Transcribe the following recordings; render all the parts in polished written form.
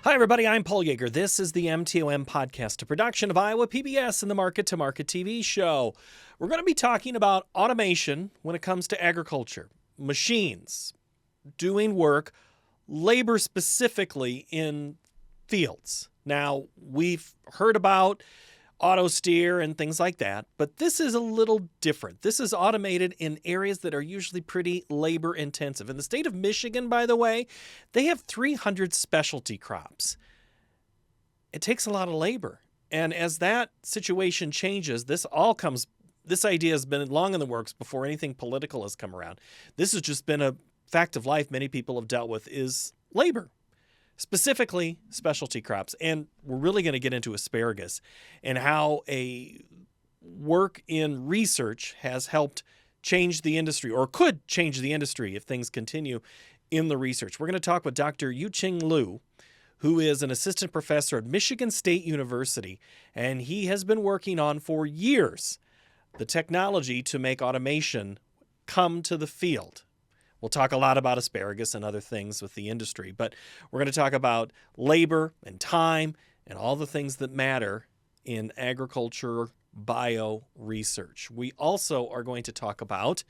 Hi, everybody. I'm Paul Yeager. This is the MTOM podcast, a production of Iowa PBS and the Market to Market TV show. We're going to be talking about automation when it comes to agriculture, machines, doing work, labor specifically in fields. Now, we've heard about auto steer and things like that, but this is a little different. This is automated in areas that are usually pretty labor intensive. In the state of Michigan, by the way, they have 300 specialty crops. It takes a lot of labor. And as that situation changes, this idea has been long in the works before anything political has come around. This has just been a fact of life many people have dealt with is labor. Specifically specialty crops. And we're really going to get into asparagus and how a work in research has helped change the industry or could change the industry if things continue in the research. We're going to talk with Dr. Yuzhen Lu, who is an assistant professor at Michigan State University, and he has been working on for years the technology to make automation come to the field. We'll talk a lot about asparagus and other things with the industry, but we're going to talk about labor and time and all the things that matter in agriculture bio research. We also are going to talk about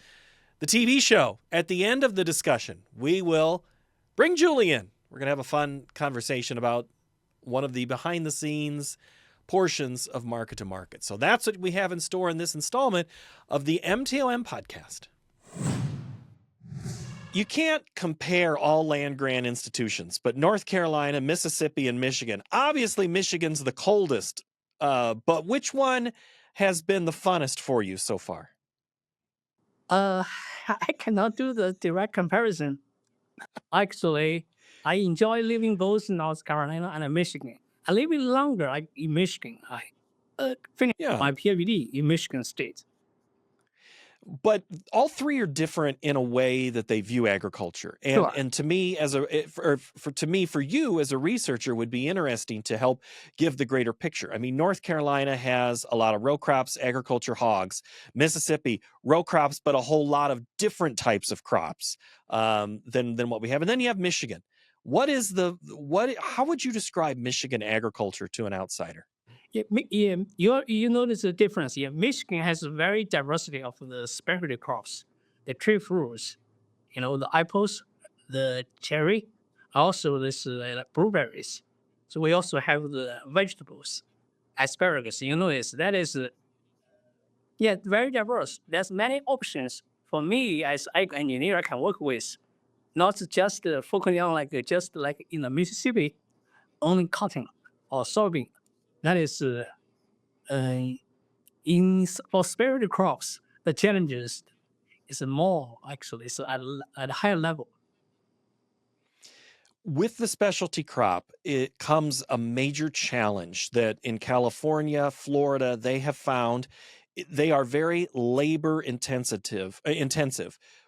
the TV show. At the end of the discussion, we will bring Julie in. We're going to have a fun conversation about one of the behind-the-scenes portions of Market to Market. So that's what we have in store in this installment of the MTOM podcast. You can't compare all land-grant institutions, but North Carolina, Mississippi, and Michigan. Obviously, Michigan's the coldest, but which one has been the funnest for you so far? I cannot do the direct comparison. Actually, I enjoy living both in North Carolina and Michigan. I live longer in Michigan. I finished my PhD in Michigan State. But all three are different in a way that they view agriculture. And Sure. and to me, for you as a researcher, would be interesting to help give the greater picture. I mean, North Carolina has a lot of row crops, agriculture, hogs. Mississippi, row crops, but a whole lot of different types of crops than what we have. And then you have Michigan. How would you describe Michigan agriculture to an outsider? You notice the difference. Yeah, Michigan has a very diversity of the specialty crops, the tree fruits, the apples, the cherry, also this blueberries. So we also have the vegetables, asparagus. You notice that is, very diverse. There's many options for me as ag engineer I can work with, not just focusing on just like in the Mississippi, only cotton or soybean. That is, for specialty crops, the challenges is more actually. So at a higher level. With the specialty crop, it comes a major challenge that in California, Florida, they have found they are very labor intensive.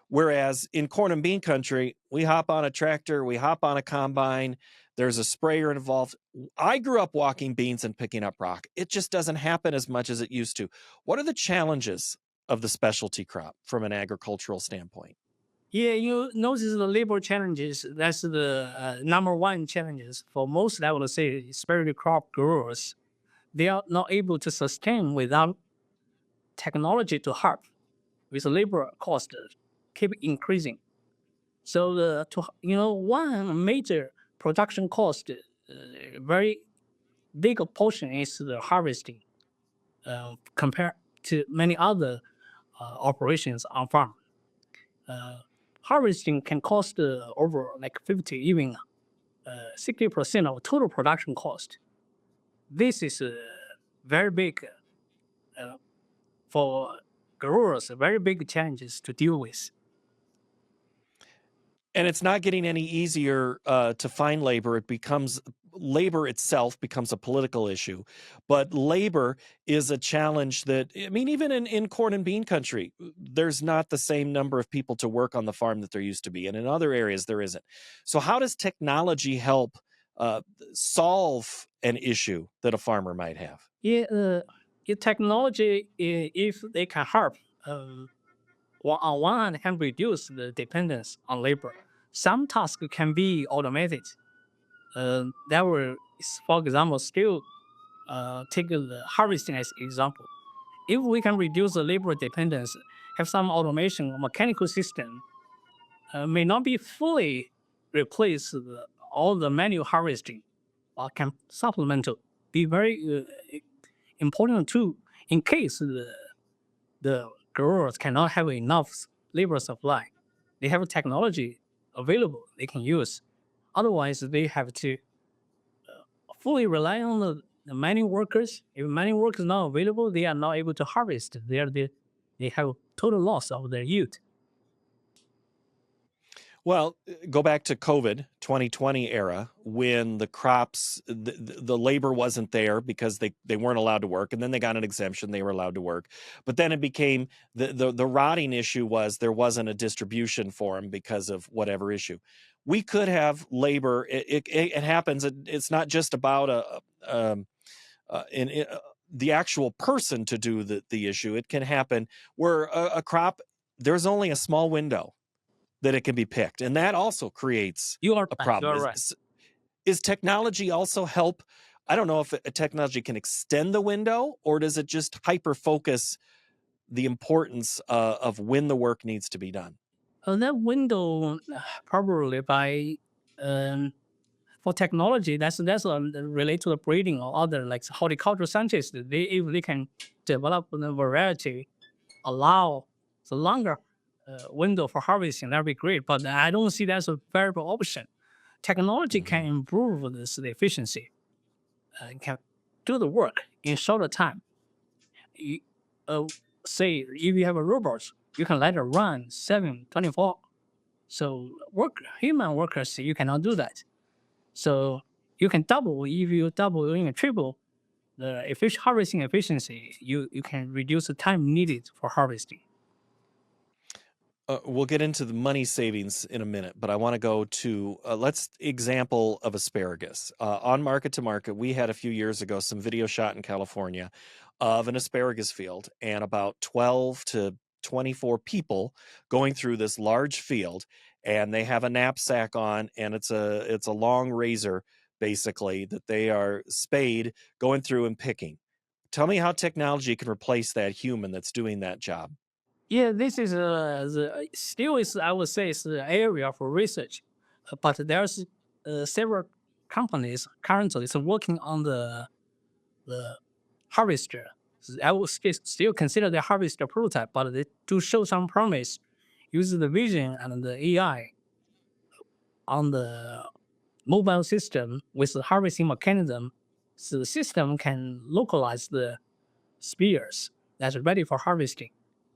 Whereas in corn and bean country, we hop on a tractor, we hop on a combine, there's a sprayer involved. I grew up walking beans and picking up rock. It just doesn't happen as much as it used to. What are the challenges of the specialty crop from an agricultural standpoint? Yeah, you notice the labor challenges. That's the number one challenges for most, I would say, specialty crop growers. They are not able to sustain without technology to help, with the labor cost keep increasing. So one major production cost, very big portion is the harvesting, compared to many other operations on farm. Harvesting can cost over 50, even 60% of total production cost. This is very big for growers, very big challenges to deal with. And it's not getting any easier to find labor. Labor itself becomes a political issue, but labor is a challenge that, I mean, even in corn and bean country, there's not the same number of people to work on the farm that there used to be. And in other areas, there isn't. So how does technology help solve an issue that a farmer might have? Technology, if they can help, on one hand, can reduce the dependence on labor. Some tasks can be automated. that were, for example, still take the harvesting as example. If we can reduce the labor dependence, have some automation or mechanical system, may not be fully replace all the manual harvesting, but can supplement to be very important too in case the growers cannot have enough labor supply. They have technology available they can use. Otherwise, they have to fully rely on the manual workers. If manual workers not available, they are not able to harvest. They have total loss of their yield. Well, go back to COVID 2020 era when the crops, the labor wasn't there because they weren't allowed to work, and then they got an exemption, they were allowed to work. But then it became the rotting issue was there wasn't a distribution for them because of whatever issue. We could have labor. It happens. It's not just about the actual person to do the issue. It can happen where a crop, there's only a small window that it can be picked, and that also creates You are a right. You problem. are right. Is technology also help? I don't know if a technology can extend the window, or does it just hyper focus the importance of when the work needs to be done? That window probably by for technology that's related to the breeding or other like horticultural scientists. They if they can develop the variety, allow the longer window for harvesting, that'd be great. But I don't see that's a viable option. Technology can Mhm. improve the efficiency, can do the work in shorter time. You, uh, say if you have a robot, you can let it run 7/24. So human workers, you cannot do that. So you can double, if you double or even triple the harvesting efficiency, you can reduce the time needed for harvesting. We'll get into the money savings in a minute, but I want to go to let's example of asparagus on market to market. We had a few years ago some video shot in California of an asparagus field and about 12 to 24 people going through this large field, and they have a knapsack on, and it's a long razor basically that they are spade going through and picking. Tell me how technology can replace that human that's doing that job. Yeah, this is still is I would say is an area for research, but there's several companies currently is working on the harvester. I would still consider the harvester prototype, but they do show some promise. Use the vision and the AI on the mobile system with the harvesting mechanism, so the system can localize the spears that's ready for harvesting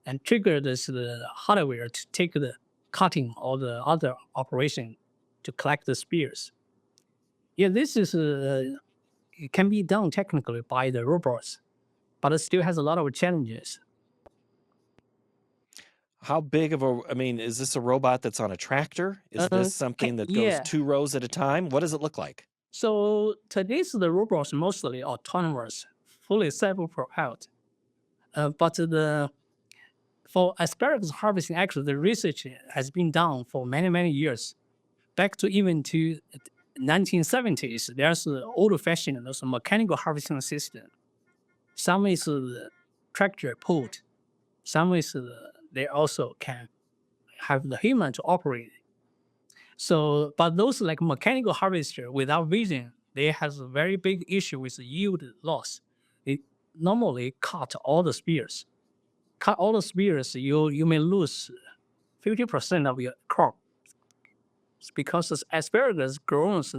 and trigger the hardware to take the cutting or the other operation to collect the spears. Yeah, this is it can be done technically by the robots, but it still has a lot of challenges. How big of a I mean, is this a robot that's on a tractor? Is this something that goes Yeah. 2 rows at a time? What does it look like? So today's the robots mostly autonomous, fully self-propelled. But for asparagus harvesting, actually, the research has been done for many years. Back to even to 1970s, there's the old-fashioned there's a mechanical harvesting system. Some is tractor pulled. Some is they also can have the human to operate. So, but those like mechanical harvester without vision, they has a very big issue with the yield loss. It normally cut all the spears. Cut all the spears, you may lose 50% of your crop. It's because the asparagus grows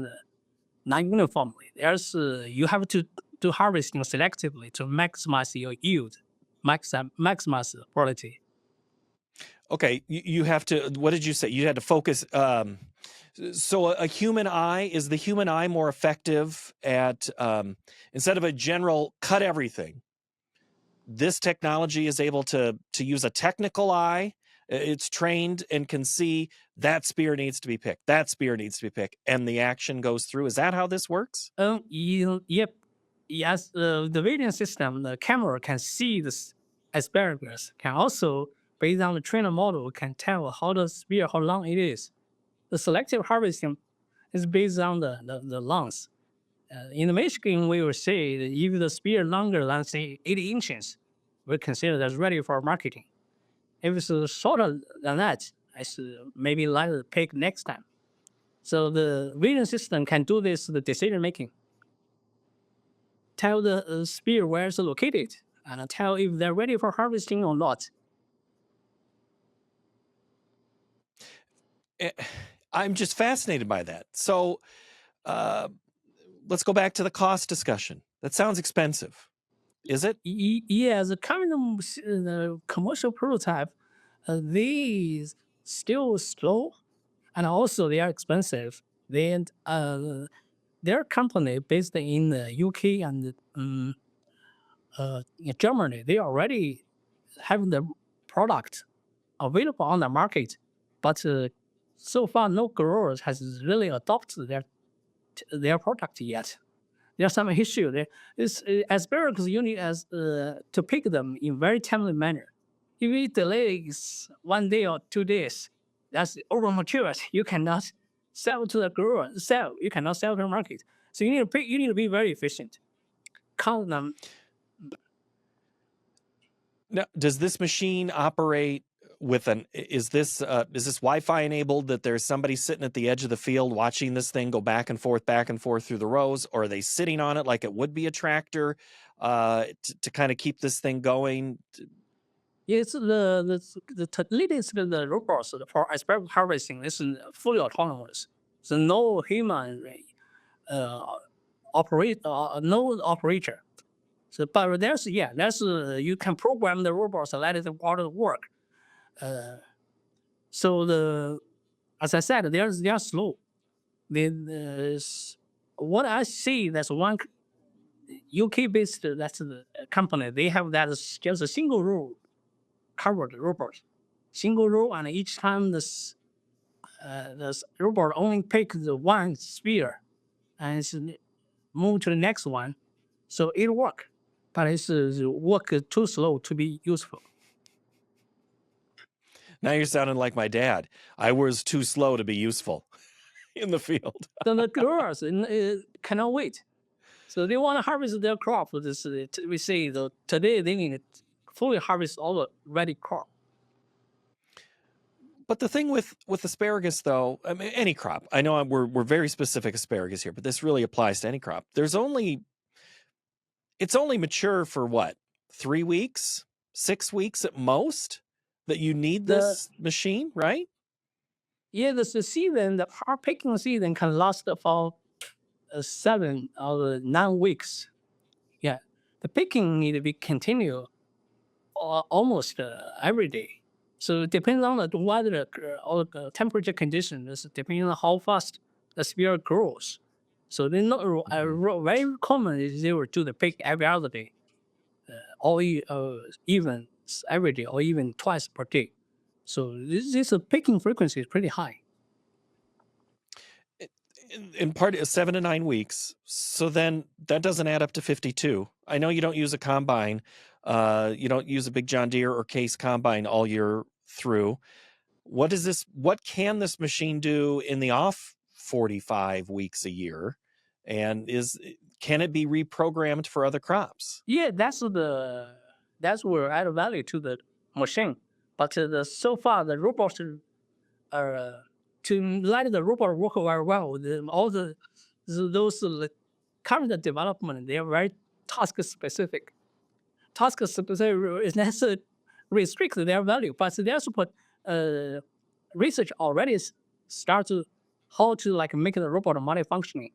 non-uniformly. There's you have to do harvesting selectively to maximize your yield, maximize the quality. Okay, you have to what did you say? You had to focus, so a human eye is the human eye more effective at, instead of a general cut everything, this technology is able to use a technical eye. It's trained and can see that spear needs to be picked. That spear needs to be picked, and the action goes through. Is that how this works? Yep. Yes, the vision system, the camera can see this asparagus, can also, based on the trainer model, can tell how the spear, how long it is. The selective harvesting It's based on the lungs. In Michigan, we will say that if the spear longer than say 80 inches, we consider that's ready for marketing. If it's shorter than that, it's maybe like the pick next time. So the vision system can do this the decision making. Tell the spear where it's located and tell if they're ready for harvesting or not. Eh, I'm just fascinated by that. So uh, let's go back to the cost discussion. That sounds expensive. Is it? Yeah, the current the commercial prototype, they still slow, and also they are expensive. Then their company based in the UK and in Germany, they already have the product available on the market, but so far no growers has really adopted their product yet. There's some issue there. It's asparagus you need as to pick them in very timely manner. If it delays 1 day or 2 days, that's over mature. You cannot sell to the grower. Sell you cannot sell to the market. So you need to pick. You need to be very efficient. Count them. Now, does this machine operate with is this Wi-Fi enabled that there's somebody sitting at the edge of the field watching this thing go back and forth through the rows, or are they sitting on it like it would be a tractor to kind of keep this thing going? It's the latest the robots for asparagus harvesting is fully autonomous. So no human uh, no operator. So, but there's you can program the robots to let it water work. So as I said, they are slow. What I see, that's one UK based that's the company. They have that just a single row covered robot, single row, and each time this robot only pick the one spear, and it's move to the next one, so it work, but it's work too slow to be useful. Now you're sounding like my dad. I was too slow to be useful in the field. Then the growers cannot wait, so they want to harvest their crop. We say today they need to fully harvest all the ready crop. But the thing with asparagus, though, I mean, any crop. I know we're very specific asparagus here, but this really applies to any crop. It's only mature for what, 3 weeks, 6 weeks at most that you need this machine, right? Yeah, the season, the hard picking season can last for 7 or 9 weeks. Yeah, the picking need to be continued almost every day. So it depends on the weather or the temperature conditions, depending on how fast the spear grows. So they're not very common is they will do the pick every other day, or even every day, or even twice per day. So this picking frequency is pretty high. In part, 7 to 9 weeks. So then that doesn't add up to 52. I know you don't use a combine. You don't use a big John Deere or Case combine all year through. What can this machine do in the off 45 weeks a year? And can it be reprogrammed for other crops? Yeah, that's where add value to the machine. But so far the robots are to let the robot work very well. Those current development, they are very task specific. Task specific is necessary restrict their value, but there's research already start to how to like make the robot multifunctioning,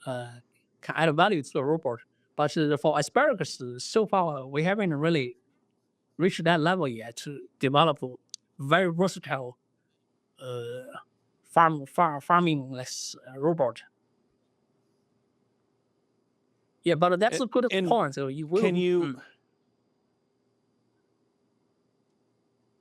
can add value to the robot. But for asparagus, so far we haven't really reached that level yet to develop a very versatile farming robot. Yeah, but that's a good point. So you will. Can you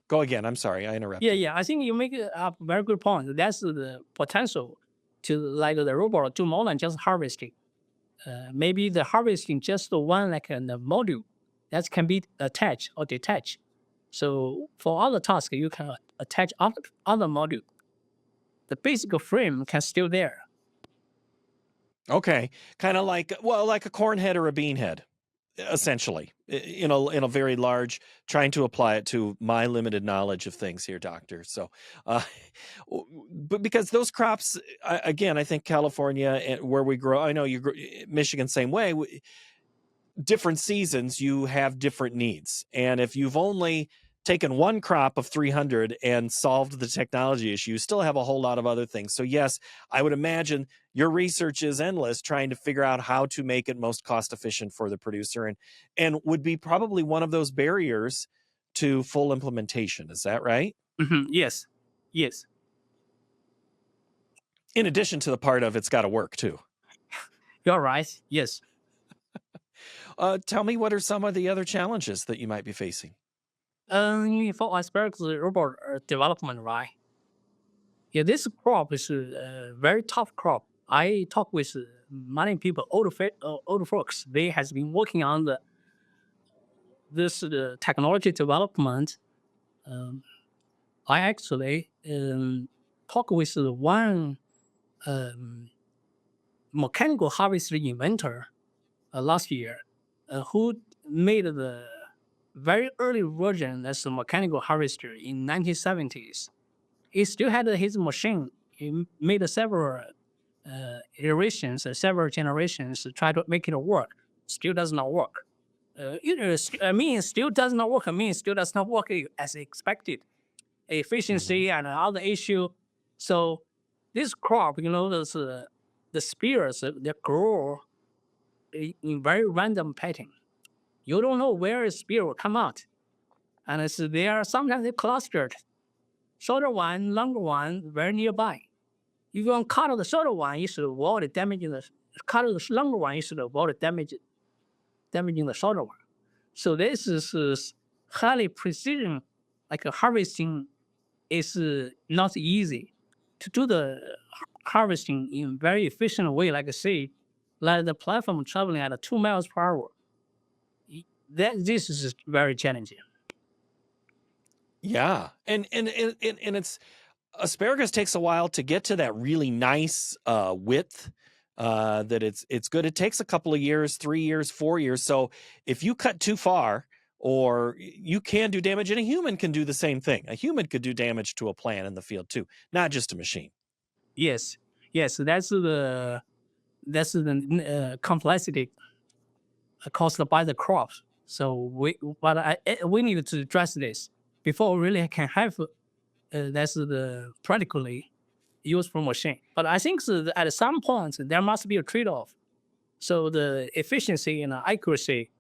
go again? I'm sorry, I interrupted. Yeah. I think you make a very good point. That's the potential to like the robot do more than just harvesting. Maybe the harvesting just the one like the module that can be attached or detached. So for other tasks, you can attach other module. The basic frame can still there. Okay, kind of like like a corn head or a bean head, essentially, in a very large. Trying to apply it to my limited knowledge of things here, doctor. So, uh, but because those crops, again, I think California and where we grow, I know Michigan same way. Different seasons, you have different needs. And if you've only taken one crop of 300 and solved the technology issue, you still have a whole lot of other things. So, yes, I would imagine your research is endless trying to figure out how to make it most cost efficient for the producer and would be probably one of those barriers to full implementation. Is that right? Yes, yes, In addition to the part of it's got to work too. you're right. Yes. Tell me, what are some of the other challenges that you might be facing? For asparagus robot development, right? Yeah, this crop is a very tough crop. I talk with many people, older folks. They has been working on this technology development. Um, I actually talk with one um, mechanical harvester inventor last year who made the very early version as a mechanical harvester in 1970s. He still had his machine. He made several iterations, several generations to try to make it work. Still does not work. I mean, still does not work. I mean, still does not work as expected. Mhm. Efficiency and other issue. So this crop, the spears they grow in very random pattern. You don't know where a spear will come out, and they are sometimes they clustered. Shorter one, longer one, very nearby. If you want to cut the shorter one, you should avoid damaging the cut the longer one. You should avoid damaging the shorter one. So this is highly precision, like harvesting is not easy to do the harvesting in very efficient way. Like I say, like the platform traveling at 2 miles per hour. That this is very challenging. Yeah, and it's asparagus takes a while to get to that really nice width that it's good. It takes a couple of years, 3 years, 4 years. So if you cut too far, or you can do damage, and a human can do the same thing. A human could do damage to a plant in the field too, not just a machine. Yes, yes, that's the complexity caused by the crops. So we need to address this before we really can have that's the practically useful machine. But I think at some point there must be a trade-off. So the efficiency and accuracy,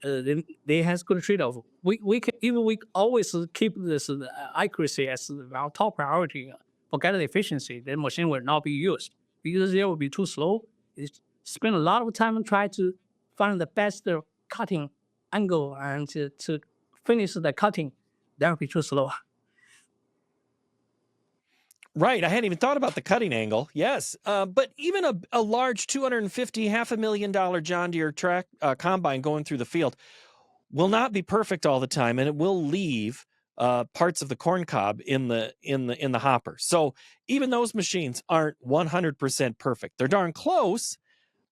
they has good trade-off. We can even we always keep this accuracy as our top priority. Forget the efficiency, the machine will not be used because it will be too slow. It spend a lot of time try to find the best cutting angle and to finish the cutting. That will be too slow. Right. I hadn't even thought about the cutting angle. Yes. But even a large 250, $500,000 John Deere combine going through the field will not be perfect all the time, and it will leave parts of the corn cob in the hopper. So even those machines aren't 100% perfect. They're darn close,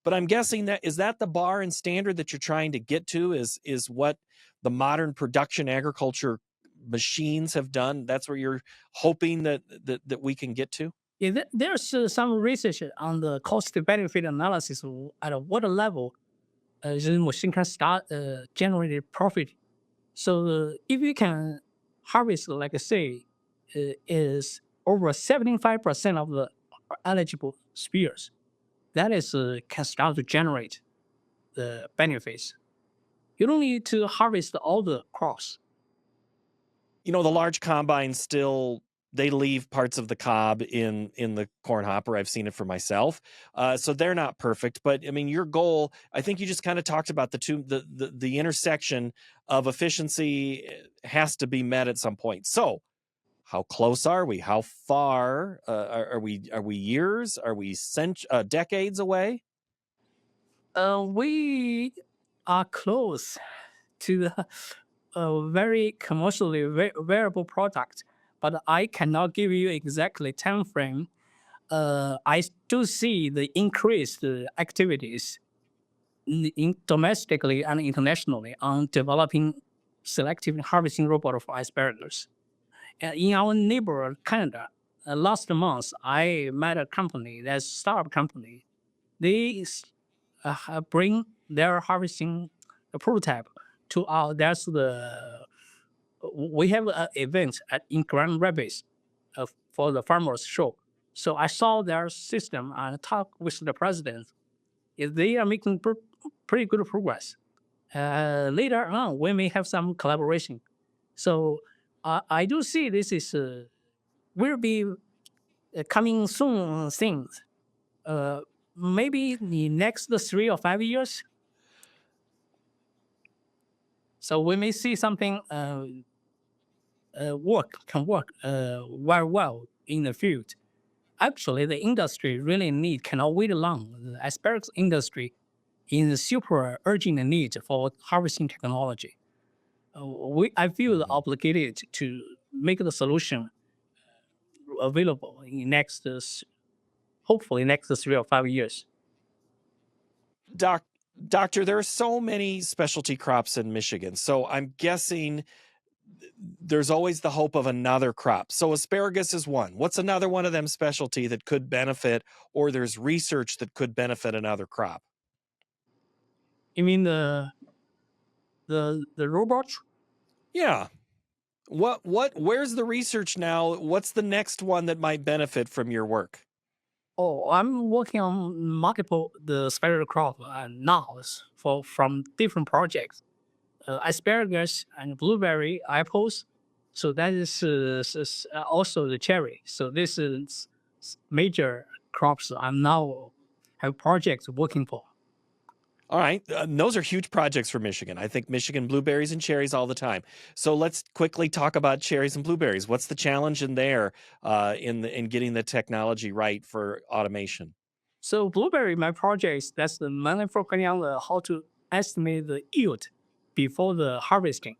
but I'm guessing that the bar and standard that you're trying to get to is what the modern production agriculture machines have done. That's where you're hoping that we can get to. Yeah, there's some research on the cost benefit analysis at what level the machine can start generating profit. So if you can harvest, like I say, is over 75% of the eligible spears, that is can start to generate the benefits. You don't need to harvest all the crops. The large combines still, they leave parts of the cob in the corn hopper. I've seen it for myself. So they're not perfect, but I mean, your goal, I think you just kind of talked about the intersection of efficiency has to be met at some point. So how close are we? How far are we years? Are we decades away? We are close to a very commercially viable product, but I cannot give you exactly time frame. I do see the increased activities domestically and internationally on developing selective harvesting robot for asparagus. In our neighbor Canada, last month I met a company, that's a startup company. They bring their harvesting prototype to our. We have an event in Grand Rapids for the farmers show. So I saw their system and talked with the president. They are making pretty good progress. Later on, we may have some collaboration. So I do see this is will be coming soon things. Maybe the next 3 or 5 years. So we may see something can work very well in the field. Actually, the industry really cannot wait long. The asparagus industry is super urgent need for harvesting technology. I feel obligated to make the solution available in hopefully next 3 or 5 years. Doctor, there are so many specialty crops in Michigan, so I'm guessing there's always the hope of another crop. So asparagus is one. What's another one of them specialty that could benefit, or there's research that could benefit another crop? You mean the robots? Yeah. Where's the research now? What's the next one that might benefit from your work? Oh, I'm working on multiple the asparagus crop now from different projects. Asparagus and blueberry, apples. So that is also the cherry. So this is major crops I'm now have projects working for. All right. Those are huge projects for Michigan. I think Michigan blueberries and cherries all the time. So let's quickly talk about cherries and blueberries. What's the challenge in there in getting the technology right for automation? So blueberry, my project, that's the mainly focusing on how to estimate the yield before the harvesting,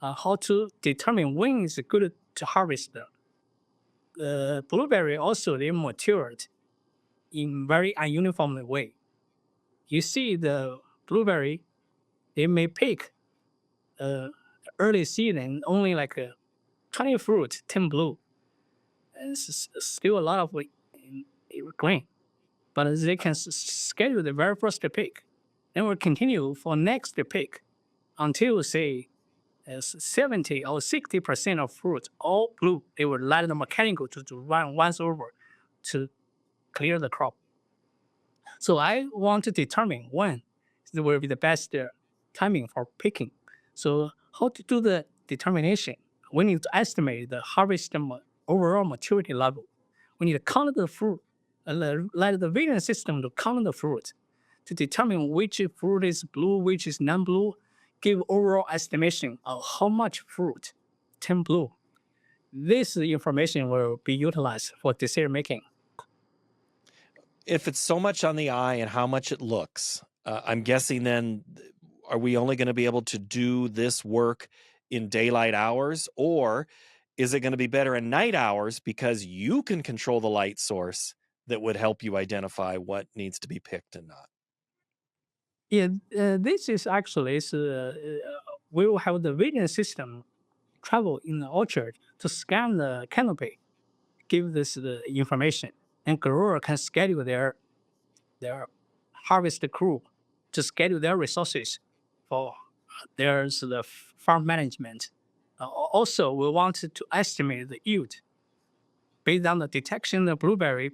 how to determine when is good to harvest them. The blueberry also, they matured in very ununiform way. You see the blueberry, they may pick early season only like 20 fruit, 10 blue. It's still a lot of green. But they can schedule the very first pick. Then will continue for next pick until say 70 or 60% of fruit, all blue. They will let the mechanical to run once over to clear the crop. So I want to determine when will be the best timing for picking. So how to do the determination? We need to estimate the harvest overall maturity level. We need to count the fruit, let the vision system to count the fruit to determine which fruit is blue, which is non-blue, give overall estimation of how much fruit, 10 blue. This information will be utilized for decision making. If it's so much on the eye and how much it looks, I'm guessing then, are we only going to be able to do this work in daylight hours, or is it going to be better in night hours because you can control the light source that would help you identify what needs to be picked and not? Yeah, this is actually we will have the vision system travel in the orchard to scan the canopy, give this the information, and grower can schedule their harvest crew to schedule their resources for there's the farm management. Also, we wanted to estimate the yield based on the detection of blueberry.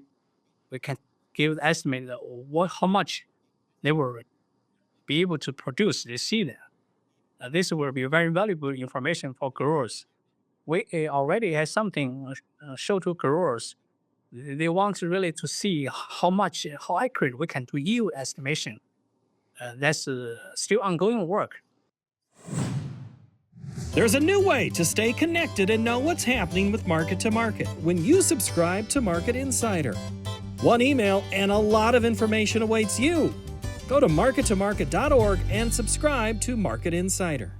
We can give the estimate of how much they will be able to produce this season. This will be very valuable information for growers. We already have something show to growers. They want really to see how accurate we can do yield estimation. That's still ongoing work. There's a new way to stay connected and know what's happening with Market to Market when you subscribe to Market Insider. One email and a lot of information awaits you. Go to markettomarket.org and subscribe to Market Insider.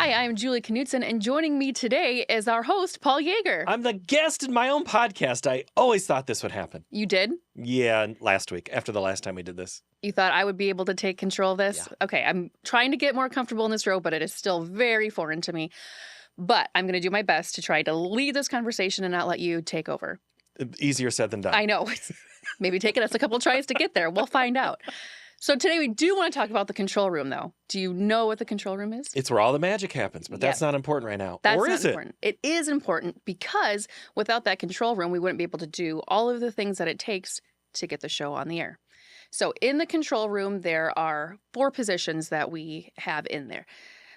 Hi, I'm Julie Knutson, and joining me today is our host, Paul Yeager. I'm the guest in my own podcast. I always thought this would happen. You did? Yeah, last week, after the last time we did this. You thought I would be able to take control of this? Yeah. Okay, I'm trying to get more comfortable in this role, but it is still very foreign to me. But I'm going to do my best to try to lead this conversation and not let you take over. Easier said than done. I know. It's maybe taking us a couple tries to get there. We'll find out. So today we do want to talk about the control room, though. Do you know what the control room is? It's where all the magic happens, but that's not important right now. That's or not is important. It is important because without that control room, we wouldn't be able to do all of the things that it takes to get the show on the air. So in the control room, there are 4 positions that we have in there.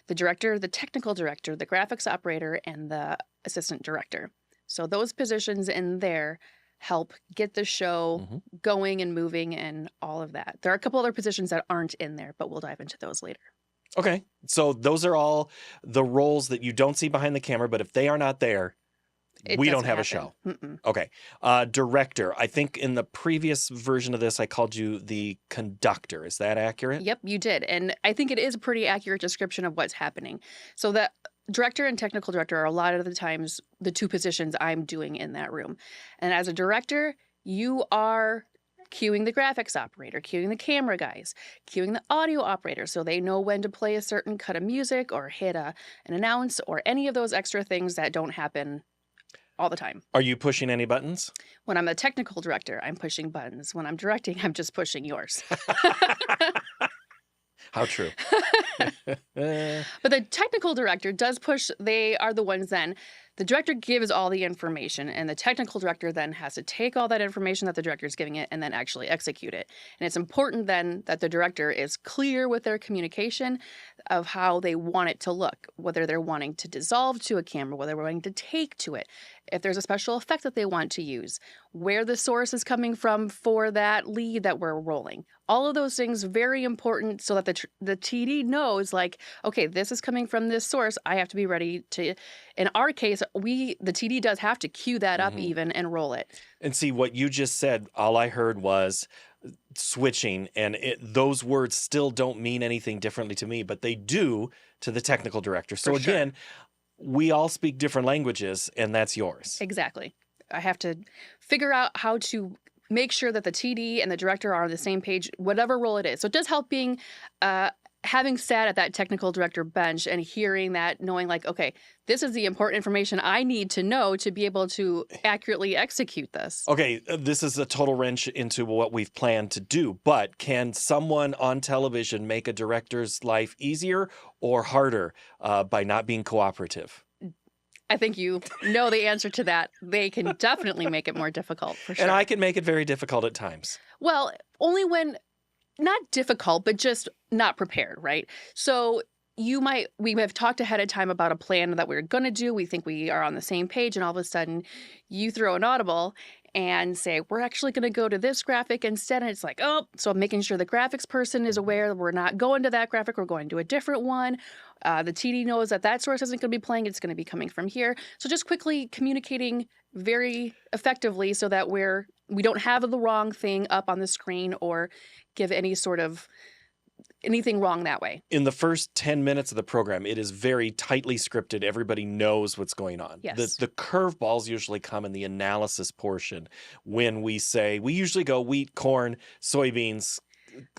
The director, the technical director, the graphics operator, and the assistant director. So those positions in there help get the show going and moving and all of that. There are a couple other positions that aren't in there, but we'll dive into those later. Okay. So those are all the roles that you don't see behind the camera, but if they are not there, we don't have a show. Okay. Director. I think in the previous version of this, I called you the conductor. Is that accurate? Yep, you did. And I think it is a pretty accurate description of what's happening. So the director and technical director are a lot of the times the 2 positions I'm doing in that room. And as a director, you are cueing the graphics operator, cueing the camera guys, cueing the audio operator so they know when to play a certain cut of music or hit an announce or any of those extra things that don't happen all the time. Are you pushing any buttons? When I'm a technical director, I'm pushing buttons. When I'm directing, I'm just pushing yours. How true. But the technical director does push. They are the ones then. The director gives all the information, and the technical director then has to take all that information that the director is giving it and then actually execute it. And it's important then that the director is clear with their communication of how they want it to look, whether they're wanting to dissolve to a camera, whether they're wanting to take to it, if there's a special effect that they want to use, where the source is coming from for that lead that we're rolling. All of those things very important so that the TD knows, like, okay, this is coming from this source. I have to be ready to, in our case, the TD does have to cue that up even and roll it. And see, what you just said, all I heard was switching, and those words still don't mean anything differently to me, but they do to the technical director. So again, we all speak different languages, and that's yours. Exactly. I have to figure out how to make sure that the TD and the director are on the same page, whatever role it is. So it does help being having sat at that technical director bench and hearing that, knowing like, okay, this is the important information I need to know to be able to accurately execute this. Okay, this is a total wrench into what we've planned to do, but can someone on television make a director's life easier or harder by not being cooperative? I think you know the answer to that. They can definitely make it more difficult, for sure. And I can make it very difficult at times. Well, only when, not difficult, but just not prepared, right? So we have talked ahead of time about a plan that we're going to do. We think we are on the same page, and all of a sudden you throw an audible and say, we're actually going to go to this graphic instead. And it's like, oh, so I'm making sure the graphics person is aware that we're not going to that graphic. We're going to a different one. The TD knows that source isn't going to be playing. It's going to be coming from here. So just quickly communicating very effectively so that we don't have the wrong thing up on the screen or give any sort of anything wrong that way. In the first 10 minutes of the program, it is very tightly scripted. Everybody knows what's going on. Yes. The curveballs usually come in the analysis portion when we usually go wheat, corn, soybeans,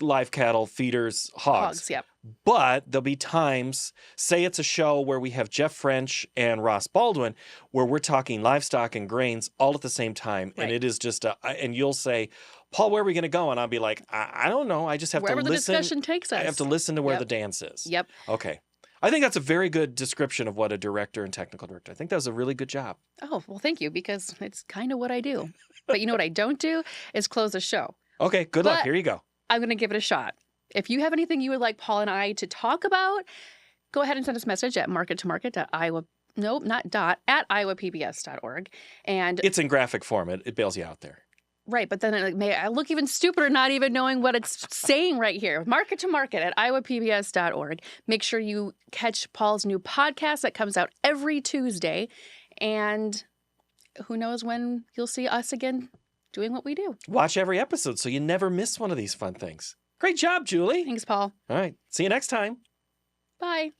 live cattle, feeders, hogs. Yep. But there'll be times, say it's a show where we have Jeff French and Ross Baldwin, where we're talking livestock and grains all at the same time. Right. And it is just and you'll say, Paul, where are we going to go? And I'll be like, I don't know. I just have Wherever to listen. the discussion takes us. I have to listen to where the dance is. Yep. Okay. I think that's a very good description of what a director and technical director. I think that was a really good job. Oh, well, thank you, because it's kind of what I do. But you know what I don't do is close a show. Okay, good luck. Here you go. I'm going to give it a shot. If you have anything you would like Paul and I to talk about, go ahead and send us a message at iowapbs.org. And it's in graphic form. It bails you out there. Right, but then I look even stupider not even knowing what it's saying right here. Market to market at iowapbs.org. Make sure you catch Paul's new podcast that comes out every Tuesday. And who knows when you'll see us again doing what we do. Watch every episode so you never miss one of these fun things. Great job, Julie. Thanks, Paul. All right. See you next time. Bye.